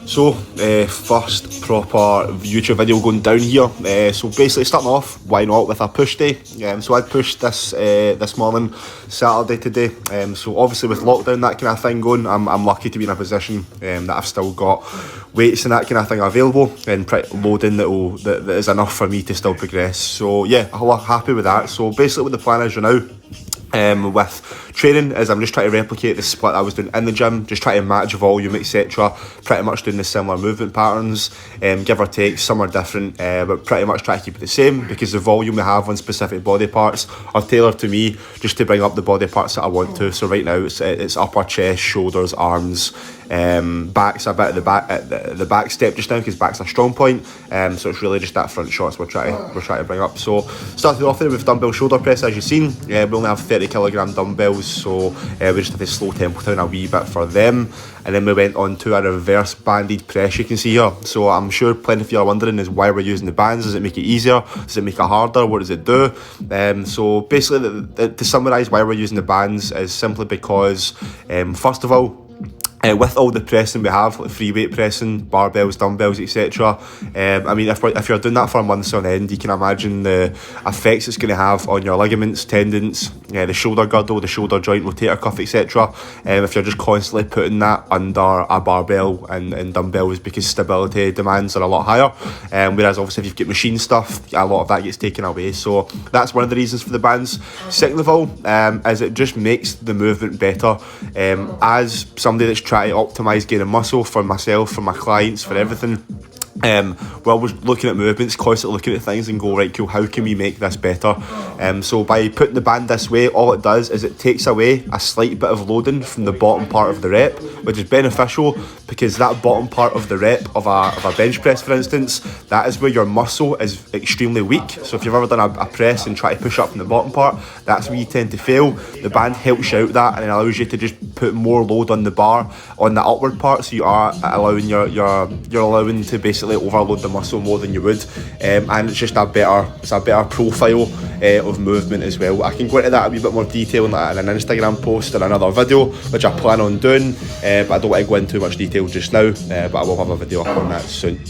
So, first proper YouTube video going down here. So basically starting off, why not, with a push day. So I pushed this morning, Saturday today. So obviously with lockdown, that kind of thing going, I'm lucky to be in a position that I've still got weights and that kind of thing available and loading that is enough for me to still progress. So yeah, I'm happy with that. So basically what the plan is right now, with training, is I'm just trying to replicate the split I was doing in the gym, just trying to match volume, etc. Pretty much doing the similar movement patterns, give or take. Some are different, but pretty much try to keep it the same, because the volume we have on specific body parts are tailored to me, just to bring up the body parts that I want to. So right now it's upper chest, shoulders, arms, back's a bit at the back step just now, because back's a strong point. So it's really just that front shots we're trying to bring up. So starting off there with dumbbell shoulder press, as you've seen. We only have 30 kilogram dumbbells, so we just had to slow tempo down a wee bit for them. And then we went on to a reverse banded press, you can see here. So I'm sure plenty of you are wondering is why we're using the bands. Does it make it easier? Does it make it harder? What does it do? So basically, to summarise why we're using the bands is simply because, first of all, with all the pressing we have, like free weight pressing, barbells, dumbbells, etc. I mean, if you're doing that for months on end, you can imagine the effects it's going to have on your ligaments, tendons, the shoulder girdle, the shoulder joint, rotator cuff, etc. If you're just constantly putting that under a barbell and dumbbells, because stability demands are a lot higher. Whereas obviously if you've got machine stuff, a lot of that gets taken away. So that's one of the reasons for the bands. Second of all, is it just makes the movement better. As somebody that's try to optimise gaining muscle for myself, for my clients, for everything, we're always looking at movements, constantly looking at things and go, right, cool, how can we make this better? So by putting the band this way, all it does is it takes away a slight bit of loading from the bottom part of the rep, which is beneficial, because that bottom part of the rep of a bench press, for instance, that is where your muscle is extremely weak. So if you've ever done a press and try to push up from the bottom part, that's where you tend to fail. The band helps you out that, and it allows you to just put more load on the bar on the upward part, so you are allowing you're allowing to basically overload the muscle more than you would, and it's just a better profile of movement as well. I can go into that a wee bit more detail in an Instagram post or another video, which I plan on doing, but I don't want to go into too much detail just now, but I will have a video up on that soon.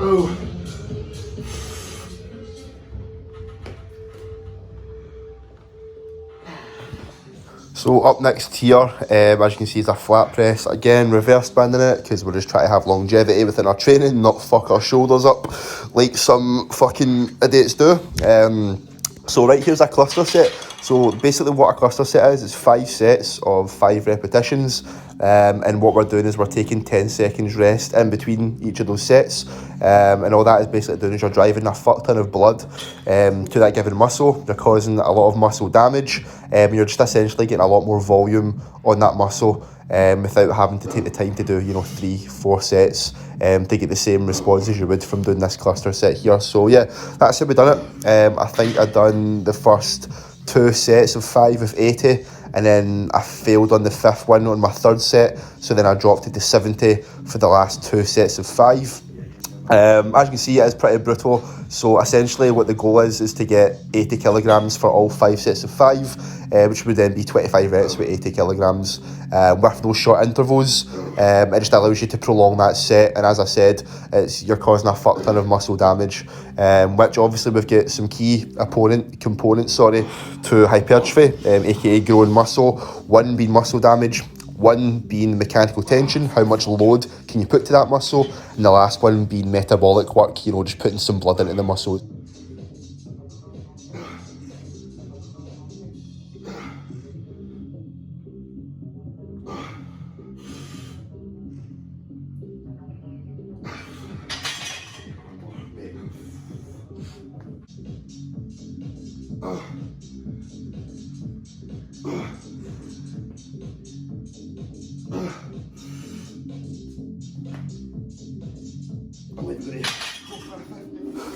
Oh. So up next here, as you can see, is a flat press. Again, reverse banding it, because we're just trying to have longevity within our training, not fuck our shoulders up like some fucking idiots do. So right, here's a cluster set. So basically what a cluster set is 5 sets of 5 repetitions. And what we're doing is we're taking 10 seconds rest in between each of those sets. And all that is basically doing is you're driving a fuck ton of blood to that given muscle. You're causing a lot of muscle damage. You're just essentially getting a lot more volume on that muscle without having to take the time to do, 3-4 sets to get the same response as you would from doing this cluster set here. So yeah, that's how we done it. I think I done the first 2 sets of 5 of 80, and then I failed on the 5th one on my 3rd set, so then I dropped it to 70 for the last 2 sets of 5. As you can see, it is pretty brutal. So essentially what the goal is to get 80 kilograms for all 5 sets of 5, which would then be 25 reps with 80 kilograms with those short intervals. It just allows you to prolong that set, and as I said, you're causing a fuck ton of muscle damage, which obviously we've got some key components to hypertrophy, aka growing muscle. One being muscle damage, one being mechanical tension, how much load can you put to that muscle, and the last one being metabolic work, just putting some blood into the muscle.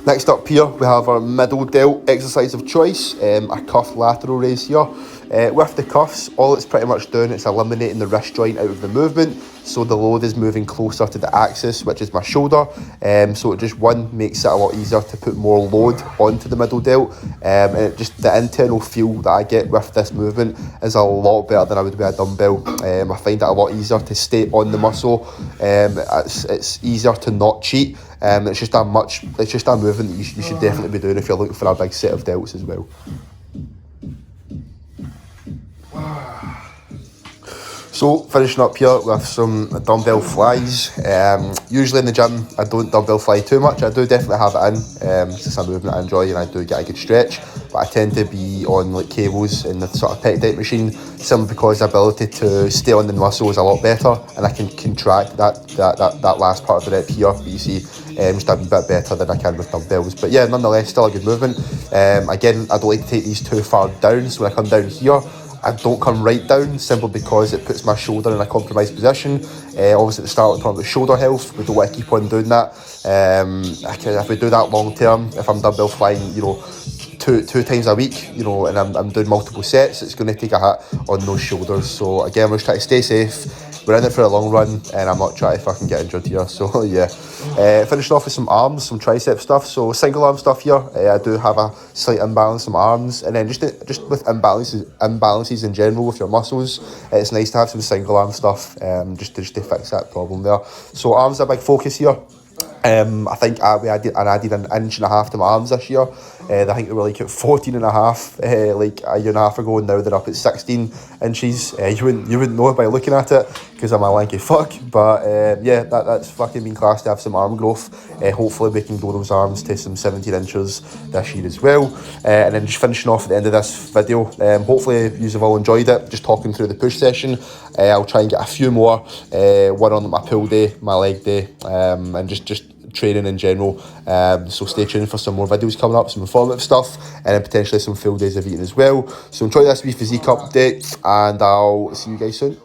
Next up here, we have our middle delt exercise of choice, a cuff lateral raise here. With the cuffs, all it's pretty much doing is eliminating the wrist joint out of the movement, so the load is moving closer to the axis, which is my shoulder. So it just, one, makes it a lot easier to put more load onto the middle delt, and it just, the internal feel that I get with this movement is a lot better than I would with a dumbbell. I find it a lot easier to stay on the muscle. It's easier to not cheat. It's just a movement that you should definitely be doing if you're looking for a big set of delts as well. So finishing up here with some dumbbell flies. Usually in the gym I don't dumbbell fly too much. I do definitely have it in. It's just a movement I enjoy and I do get a good stretch. But I tend to be on like cables in the sort of pec machine, simply because the ability to stay on the muscle is a lot better, and I can contract that last part of the rep here, but you see, just a bit better than I can with dumbbells. But yeah, nonetheless, still a good movement. Again, I don't like to take these too far down, so when I come down here, I don't come right down, simply because it puts my shoulder in a compromised position. Obviously at the start we're talking about shoulder health, we don't want to keep on doing that. If we do that long term, if I'm dumbbell flying, two times a week, and I'm doing multiple sets, it's going to take a hit on those shoulders. So again, we're just trying to stay safe. We're in it for a long run, and I'm not trying to fucking get injured here. So yeah, finishing off with some arms, some tricep stuff. So single arm stuff here. I do have a slight imbalance in my arms, and then just with imbalances in general with your muscles, it's nice to have some single arm stuff, just to fix that problem there. So arms are a big focus here. I think I added an inch and a half to my arms this year. I think they were like at 14 and a half like a year and a half ago, and now they're up at 16 inches. You wouldn't know it by looking at it, because I'm a lanky fuck, but yeah, that's fucking been class to have some arm growth. Hopefully we can grow those arms to some 17 inches this year as well. And then just finishing off at the end of this video, hopefully you have all enjoyed it, just talking through the push session. I'll try and get a few more, one on my pull day, my leg day, and just training in general. So stay tuned for some more videos coming up, some informative stuff, and then potentially some full days of eating as well. So enjoy this wee physique update, and I'll see you guys soon.